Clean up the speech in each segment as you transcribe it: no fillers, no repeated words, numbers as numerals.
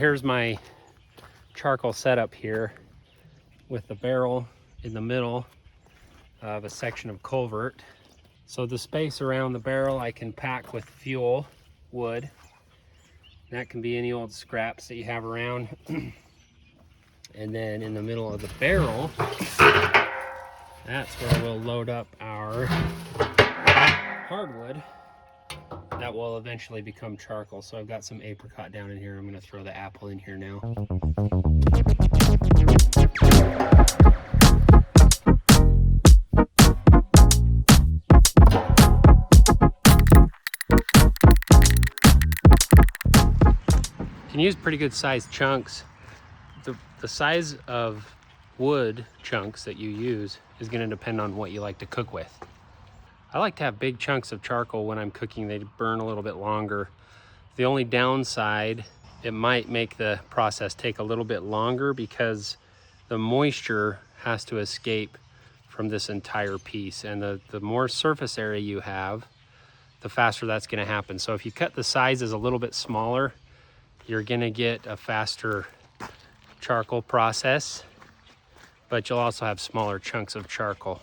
here's my charcoal setup here with the barrel in the middle of a section of culvert. So the space around the barrel I can pack with fuel, wood. That can be any old scraps that you have around. And then in the middle of the barrel, that's where we'll load up our hardwood that will eventually become charcoal. So I've got some apricot down in here. I'm going to throw the apple in here now. You can use pretty good sized chunks. The size of wood chunks that you use is going to depend on what you like to cook with. I like to have big chunks of charcoal when I'm cooking. They burn a little bit longer. The only downside, it might make the process take a little bit longer because the moisture has to escape from this entire piece. And the more surface area you have, the faster that's going to happen. So if you cut the sizes a little bit smaller, you're going to get a faster charcoal process, but you'll also have smaller chunks of charcoal.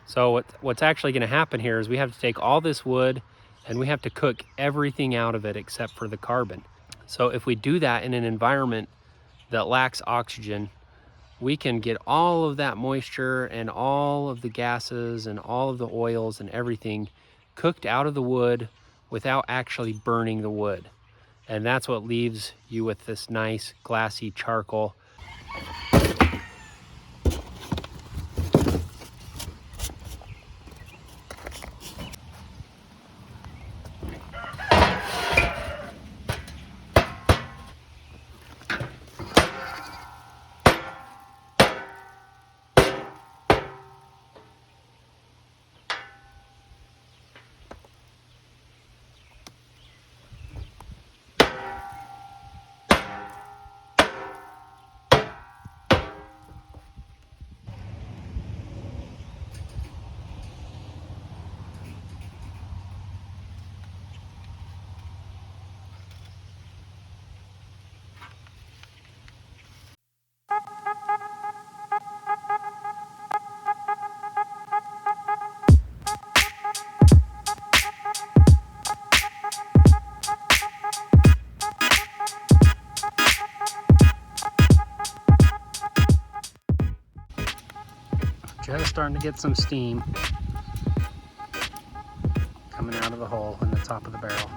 So what's actually going to happen here is we have to take all this wood and we have to cook everything out of it except for the carbon. So if we do that in an environment that lacks oxygen, we can get all of that moisture and all of the gases and all of the oils and everything cooked out of the wood without actually burning the wood. And that's what leaves you with this nice glassy charcoal. Just starting to get some steam coming out of the hole in the top of the barrel.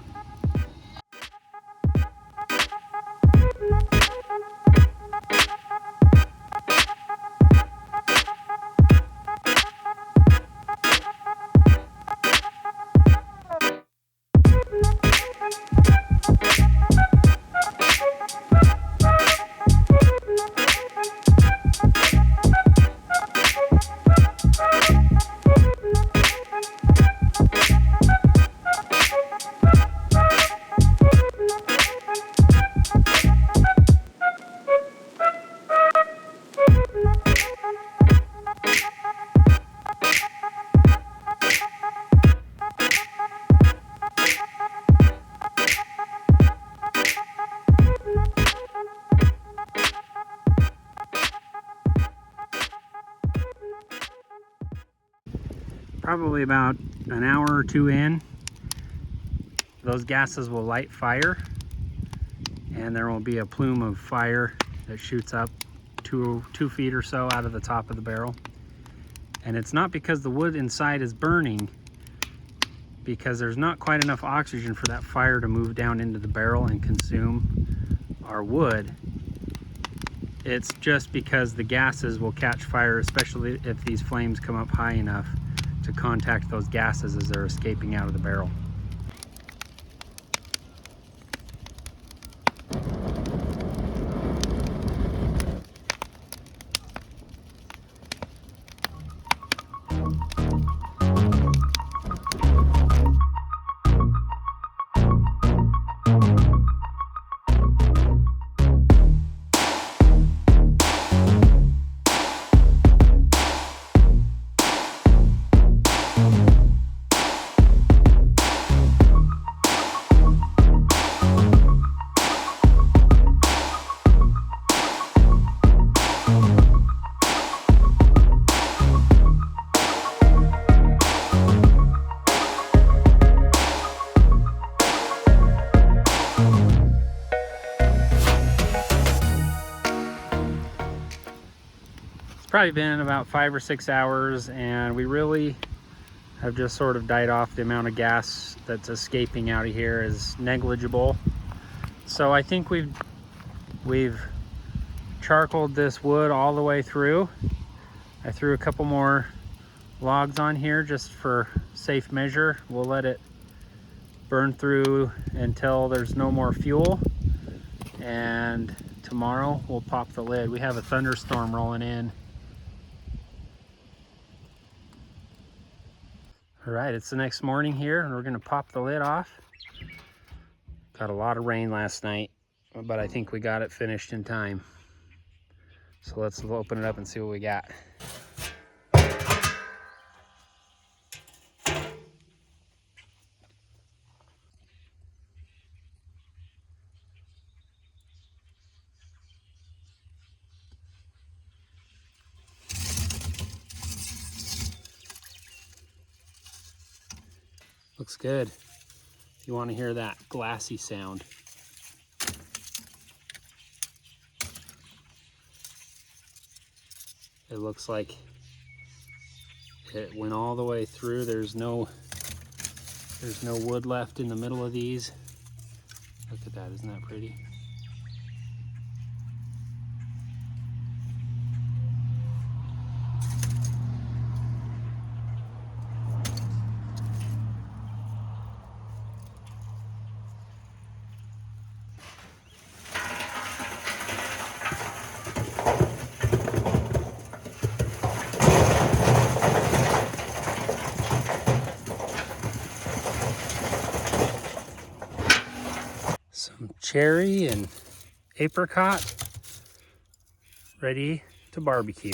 Probably about an hour or two in, those gases will light fire and there will be a plume of fire that shoots up 2 feet or so out of the top of the barrel. And it's not because the wood inside is burning, because there's not quite enough oxygen for that fire to move down into the barrel and consume our wood. It's just because the gases will catch fire, especially if these flames come up high enough to contact those gases as they're escaping out of the barrel. probably been about 5 or 6 hours, and we really have just sort of died off. The amount of gas that's escaping out of here is negligible. So I think we've charcoaled this wood all the way through. I threw a couple more logs on here just for safe measure. We'll let it burn through until there's no more fuel, and tomorrow we'll pop the lid. We have a thunderstorm rolling in. All right, it's the next morning here, and we're gonna pop the lid off. Got a lot of rain last night, but I think we got it finished in time. So let's open it up and see what we got. Looks good. You want to hear that glassy sound. It looks like it went all the way through. There's no wood left in the middle of these. Look at that, isn't that pretty? Some cherry and apricot ready to barbecue.